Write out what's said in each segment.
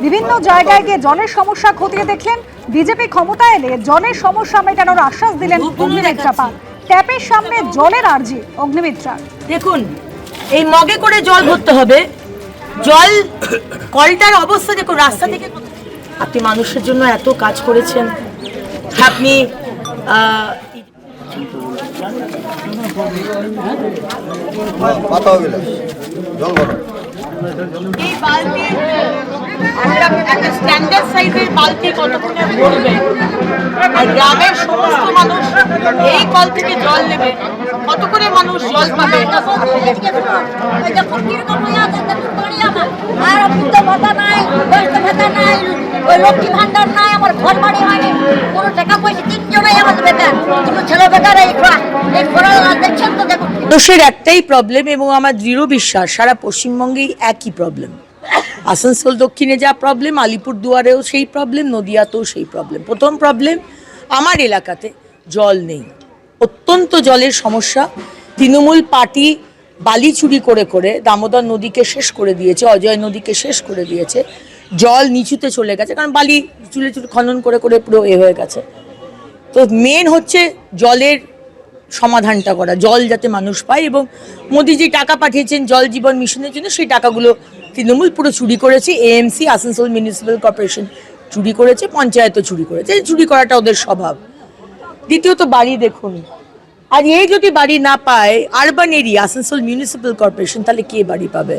বিভিন্ন জায়গায় গিয়ে জলের সমস্যা খতিয়ে দেখলেন। বিজেপি ক্ষমতায় এলে জলের সমস্যা মেটানোর আশ্বাস দিলেন অগ্নিমিত্রা পাল। ট্যাপের সামনে জলের আর্জি অগ্নিমিত্রার। দেখুন, এই মগে করে জল ভরতে হবে। জল কলটার অবস্থা দেখুন, রাস্তা থেকে। আপনি মানুষের জন্য এত কাজ করেছেন, আপনি এই বালতি একটা স্ট্যান্ডার্ড সাইজের বালতি কতক্ষণে ভরবে, আর গ্রামের সমস্ত মানুষ এই কল থেকে জল নেবে, কত করে মানুষ জল পাবে? লক্ষ্মী ভান্ডার নাই, আমার ঘর বাড়ি হয়নি, কোনো টাকা পয়সা তিনজনাই আমাদের বেকার, কিন্তু ছেলে বেকার। এই দেখছেন তো, দেখুন মানুষের একটাই প্রবলেম, এবং আমার দৃঢ় বিশ্বাস সারা পশ্চিমবঙ্গেই একই প্রবলেম। আসানসোল দক্ষিণে যা প্রবলেম, আলিপুরদুয়ারেও সেই প্রবলেম, নদিয়াতেও সেই প্রবলেম। প্রথম প্রবলেম, আমার এলাকাতে জল নেই, অত্যন্ত জলের সমস্যা। তৃণমূল পার্টি বালি চুরি করে করে দামোদর নদীকে শেষ করে দিয়েছে, অজয় নদীকে শেষ করে দিয়েছে। জল নিচুতে চলে গেছে, কারণ বালি চুলে চুলে খনন করে করে পুরো হয়ে গেছে। তো মেন হচ্ছে জলের সমাধানটা করা, জল যাতে মানুষ পায়। এবং মোদিজি টাকা পাঠিয়েছেন জল জীবন মিশনের জন্য, সেই টাকাগুলো তৃণমূল পুরো চুরি করেছে। এএমসি, আসানসোল মিউনিসিপ্যাল কর্পোরেশন চুরি করেছে, পঞ্চায়েতও চুরি করেছে। এই চুরি করাটা ওদের স্বভাব। দ্বিতীয়ত বাড়ি দেখুন, আর এই যদি বাড়ি না পায় urban area, Asansol municipal corporation, তাহলে কে বাড়ি পাবে?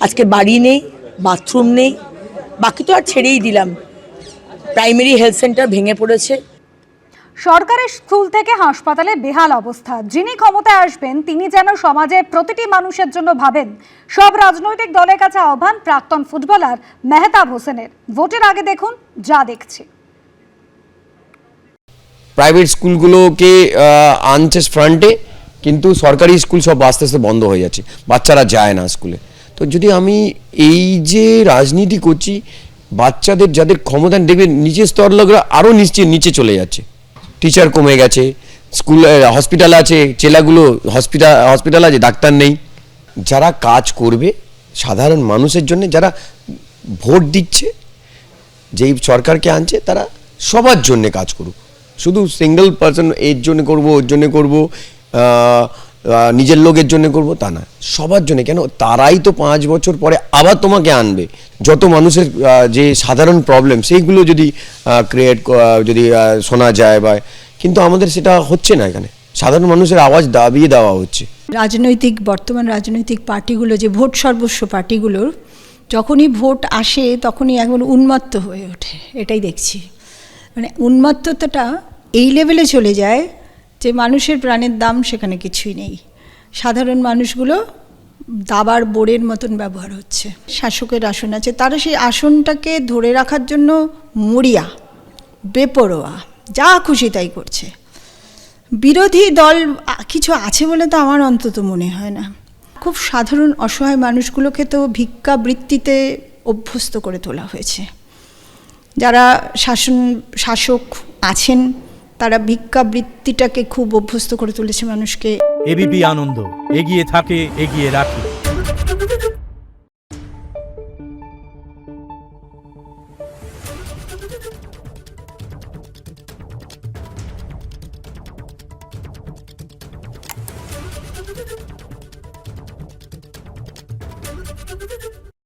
আজকে বাড়ি নেই, বাথরুম নেই, বাকি তো আর ছেড়েই দিলাম। প্রাইমারি হেলথ সেন্টার ভেঙে পড়েছে। সরকারি স্কুল থেকে হাসপাতালে বেহাল অবস্থা। যিনি ক্ষমতায় আসবেন তিনি যেন সমাজের প্রতিটি মানুষের জন্য ভাবেন। সব রাজনৈতিক দলের কাছে আহ্বান প্রাক্তন ফুটবলার মেহতাব হোসেনের। ভোটের আগে দেখুন যা দেখছি। প্রাইভেট স্কুলগুলোকে আনছে ফ্রন্টে, কিন্তু সরকারি স্কুল সব আস্তে আস্তে বন্ধ হয়ে যাচ্ছে, বাচ্চারা যায় না স্কুলে। তো যদি আমি এই যে রাজনীতি করছি, বাচ্চাদের যাদের ক্ষমতা দেখবে নিচের স্তর লোকরা আরও নিচে চলে যাচ্ছে। টিচার কমে গেছে, স্কুল হসপিটাল আছে, ছেলেগুলো হসপিটাল আছে, ডাক্তার নেই। যারা কাজ করবে সাধারণ মানুষের জন্য, যারা ভোট দিচ্ছে, যেই সরকারকে আনছে, তারা সবার জন্যে কাজ করুক। শুধু সিঙ্গেল পার্সন এর জন্য করবো, ওর জন্য করবো, নিজের লোকের জন্য করবো তা না, সবার জন্য। কেন, তারাই তো 5 বছর পরে আবার তোমাকে আনবে। যত মানুষের যে সাধারণ প্রবলেম, সেইগুলো যদি যদি শোনা যায় বা, কিন্তু আমাদের সেটা হচ্ছে না। এখানে সাধারণ মানুষের আওয়াজ দাবিয়ে দেওয়া হচ্ছে। বর্তমান রাজনৈতিক পার্টিগুলো, যে ভোট সর্বস্ব পার্টিগুলোর, যখনই ভোট আসে তখনই একবার উন্মত্ত হয়ে ওঠে। এটাই দেখছি, মানে উন্মত্ততাটা এই লেভেলে চলে যায় যে মানুষের প্রাণের দাম সেখানে কিছুই নেই। সাধারণ মানুষগুলো দাবার বোর্ডের মতন ব্যবহার হচ্ছে। শাসকের আসন আছে, তারা সেই আসনটাকে ধরে রাখার জন্য মরিয়া, বেপরোয়া, যা খুশি তাই করছে। বিরোধী দল কিছু আছে বলে তো আমার অন্তত মনে হয় না। খুব সাধারণ অসহায় মানুষগুলোকে তো ভিক্ষাবৃত্তিতে অভ্যস্ত করে তোলা হয়েছে। যারা শাসক আছেন তারা ভিক্ষাবৃত্তিটাকে খুব অভ্যস্ত করে তুলেছে মানুষকে। এবিপি আনন্দ, এগিয়ে থাকে, এগিয়ে রাখে।